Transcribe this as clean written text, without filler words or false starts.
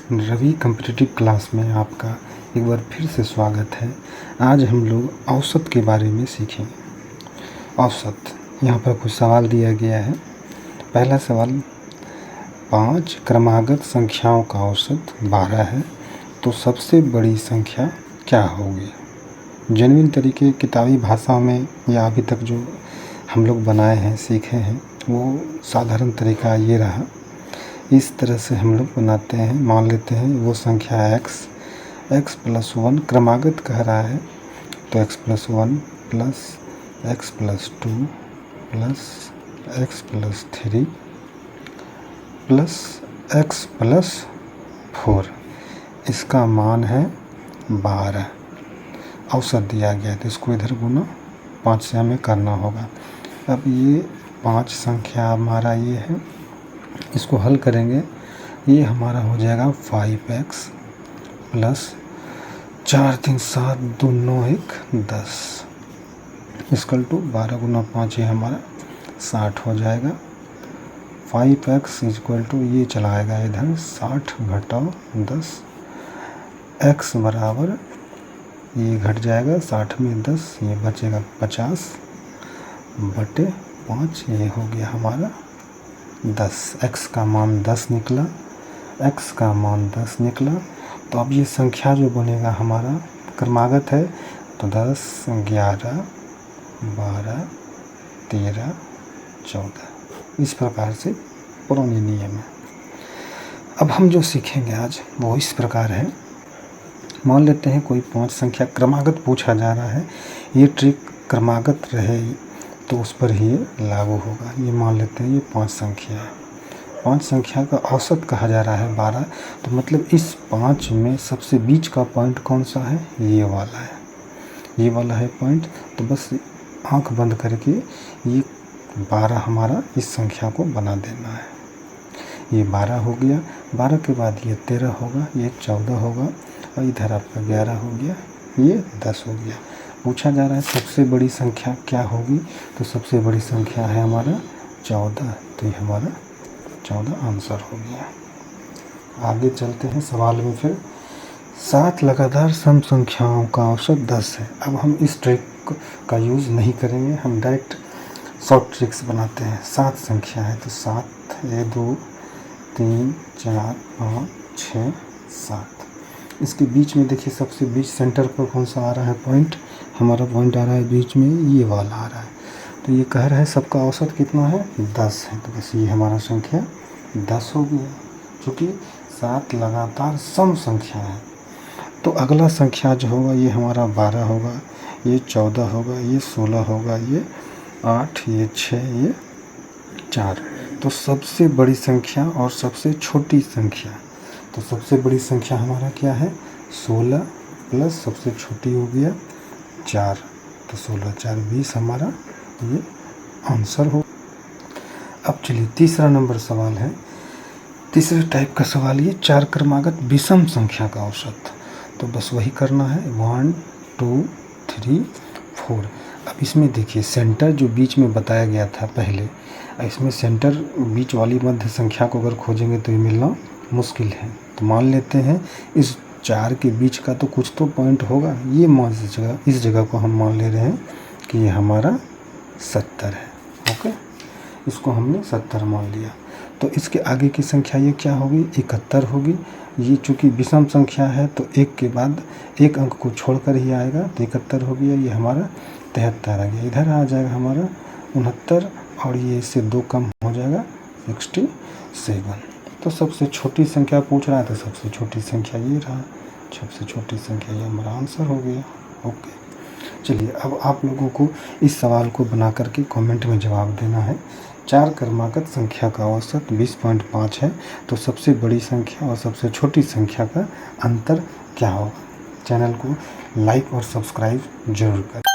Ravi competitive class में आपका एक बार फिर से स्वागत है। आज हम लोग औसत के बारे में सीखेंगे। औसत, यहाँ पर कुछ सवाल दिया गया है। पहला सवाल, 5 क्रमागत संख्याओं का औसत 12 है, तो सबसे बड़ी संख्या क्या होगी? जेन्युइन तरीके किताबी भाषा में या अभी तक जो हम लोग बनाए हैं, सीखे हैं, वो साधारण तरीका ये रहा। इस तरह से हम लोग बनाते हैं। मान लेते हैं वो संख्या x प्लस 1 क्रमागत कह रहा है, तो x plus 1 plus x plus 2 plus x plus 3 plus x plus 4, इसका मान है 12। औसत दिया गया है तो इसको इधर गुना 5 से हमें करना होगा। अब ये 5 संख्या हमारा ये है, इसको हल करेंगे, ये हमारा हो जाएगा 5x प्लस 4 3 7 2 9 1 10 इक्वल टू 12 गुना 5, ये हमारा 60 हो जाएगा। 5x इक्वल टू ये चला आएगा इधर 60 घटाओ 10, x बराबर ये घट जाएगा 60 में 10, ये बचेगा 50 बटे 5, ये हो गया हमारा 10। x का मान 10 निकला, x का मान 10 निकला। तो अब ये संख्या जो बनेगा हमारा क्रमागत है, तो 10 11 12 13 14, इस प्रकार से पुराने नियम है। अब हम जो सीखेंगे आज वो इस प्रकार है। मान लेते हैं कोई 5 संख्या क्रमागत पूछा जा रहा है, ये ट्रिक क्रमागत रहे तो उस पर ही लागू होगा। ये मान लेते हैं ये 5 संख्या है, 5 संख्या का औसत कहा जा रहा है 12, तो मतलब इस 5 में सबसे बीच का पॉइंट कौन सा है? ये वाला है, ये वाला है पॉइंट। तो बस आंख बंद करके ये 12 हमारा इस संख्या को बना देना है। ये 12 हो गया, 12 के बाद ये 13 होगा, ये 14 होगा, और इधर आपका 11 हो गया, ये 10 हो गया। पूछा जा रहा है सबसे बड़ी संख्या क्या होगी, तो सबसे बड़ी संख्या है हमारा 14, तो ये हमारा 14 आंसर हो गया। आगे चलते हैं सवाल में। फिर 7 लगातार सम संख्याओं का औसत 10 है। अब हम इस ट्रिक का यूज़ नहीं करेंगे, हम डायरेक्ट शॉर्ट ट्रिक्स बनाते हैं। 7 संख्या है तो 7 1 2 3 4 5 6 7, इसके बीच में देखिए सबसे बीच सेंटर पर कौन सा आ रहा है पॉइंट? हमारा पॉइंट आ रहा है बीच में, ये वाला आ रहा है। तो ये कह रहा है सबका औसत कितना है? 10 है, तो बस ये हमारा संख्या 10 हो गया। चूँकि 7 लगातार सम संख्या है, तो अगला संख्या जो होगा ये हमारा 12 होगा, ये 14 होगा, ये 16 होगा, ये 8, ये 6, ये 4। तो सबसे बड़ी संख्या और सबसे छोटी संख्या, तो सबसे बड़ी संख्या हमारा क्या है? 16 प्लस सबसे छोटी हो गया 4, तो 16 4 20 हमारा ये आंसर हो। अब चलिए तीसरा नंबर सवाल है, तीसरे टाइप का सवाल ये 4 क्रमागत विषम संख्या का औसत। तो बस वही करना है, 1 2 3 4। अब इसमें देखिए सेंटर जो बीच में बताया गया था पहले, इसमें सेंटर बीच वाली मध्य संख्या को अगर खोजेंगे तो ये मिलना मुश्किल है। तो मान लेते हैं इस 4 के बीच का तो कुछ तो पॉइंट होगा। ये मान इस जगह को हम मान ले रहे हैं कि ये हमारा 70 है। ओके, इसको हमने 70 मान लिया। तो इसके आगे की संख्या ये क्या होगी? 71 होगी। ये चूँकि विषम संख्या है तो एक के बाद एक अंक को छोड़कर ही आएगा, तो 71 हो गया। ये हमारा 73 आ गया। इधर आ जाएगा हमारा 69, और ये इससे 2 कम हो जाएगा 67। तो सबसे छोटी संख्या पूछ रहा है, तो सबसे छोटी संख्या ये रहा, सबसे छोटी संख्या ये हमारा आंसर हो गया। ओके, चलिए अब आप लोगों को इस सवाल को बना करके कमेंट में जवाब देना है। 4 क्रमागत संख्या का औसत 20.5 है, तो सबसे बड़ी संख्या और सबसे छोटी संख्या का अंतर क्या होगा? चैनल को लाइक और सब्सक्राइब जरूर करें।